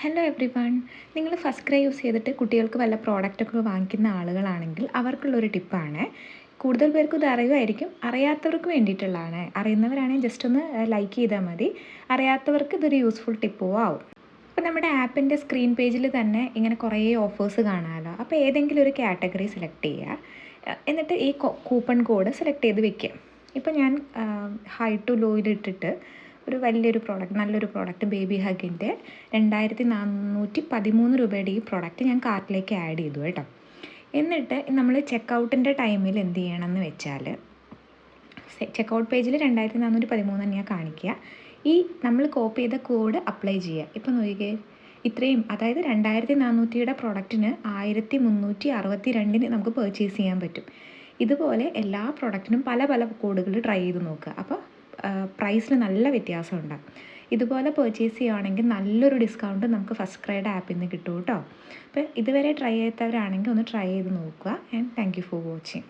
Hello every one. നിങ്ങൾ first cry use ചെയ്തിട്ട് കുട്ടികൾക്ക് വല്ല പ്രോഡക്റ്റൊക്കെ വാങ്ങിക്കുന്ന ആളുകളാണെങ്കിൽ അവർക്കുള്ളൊരു ടിപ്പാണ്. കൂടുതൽ പേർക്കും ഇത് അറിയുമായിരിക്കും, അറിയാത്തവർക്ക് വേണ്ടിയിട്ടുള്ളതാണ്. അറിയുന്നവരാണെങ്കിൽ ജസ്റ്റ് ഒന്ന് ലൈക്ക് ചെയ്താൽ മതി. അറിയാത്തവർക്ക് ഇതൊരു യൂസ്ഫുൾ ടിപ്പും ആവും. അപ്പോൾ നമ്മുടെ ആപ്പിൻ്റെ സ്ക്രീൻ പേജിൽ തന്നെ ഇങ്ങനെ കുറേ ഓഫേഴ്സ് കാണാമല്ലോ. അപ്പോൾ ഏതെങ്കിലും ഒരു കാറ്റഗറി സെലക്ട് ചെയ്യുക. എന്നിട്ട് ഈ കൂപ്പൺ കോഡ് സെലക്ട് ചെയ്ത് വെക്കുക. ഇപ്പോൾ ഞാൻ ഹൈ ടു ലോയിൽ ഇട്ടിട്ട് ഒരു വലിയൊരു പ്രോഡക്റ്റ്, നല്ലൊരു പ്രോഡക്റ്റ്, ബേബി ഹഗിൻ്റെ 2413 രൂപയുടെ ഈ പ്രോഡക്റ്റ് ഞാൻ കാർട്ടിലേക്ക് ആഡ് ചെയ്തു കേട്ടോ. എന്നിട്ട് നമ്മൾ ചെക്കൗട്ടിൻ്റെ ടൈമിൽ എന്ത് ചെയ്യണമെന്ന് വെച്ചാൽ, ചെക്കൗട്ട് പേജിൽ 2413 തന്നെയാണ് കാണിക്കുക. ഈ നമ്മൾ കോപ്പി ചെയ്ത കോഡ് അപ്ലൈ ചെയ്യുക. ഇപ്പോൾ നോക്കിക്കേ, ഇത്രയും, അതായത് 2400യുടെ പ്രോഡക്റ്റിന് 1362 നമുക്ക് പർച്ചേസ് ചെയ്യാൻ പറ്റും. ഇതുപോലെ എല്ലാ പ്രോഡക്റ്റിനും പല പല കോഡുകൾ ട്രൈ ചെയ്ത് നോക്കുക. അപ്പോൾ പ്രൈസിന് നല്ല വ്യത്യാസം ഉണ്ടാകും. ഇതുപോലെ പർച്ചേസ് ചെയ്യുകയാണെങ്കിൽ നല്ലൊരു ഡിസ്കൗണ്ട് നമുക്ക് ഫസ്റ്റ് ക്രൈയുടെ ആപ്പിൽ നിന്ന് കിട്ടും കേട്ടോ. അപ്പോൾ ഇതുവരെ ട്രൈ ചെയ്യാത്തവരാണെങ്കിൽ ഒന്ന് ട്രൈ ചെയ്ത് നോക്കുക. And thank you for watching.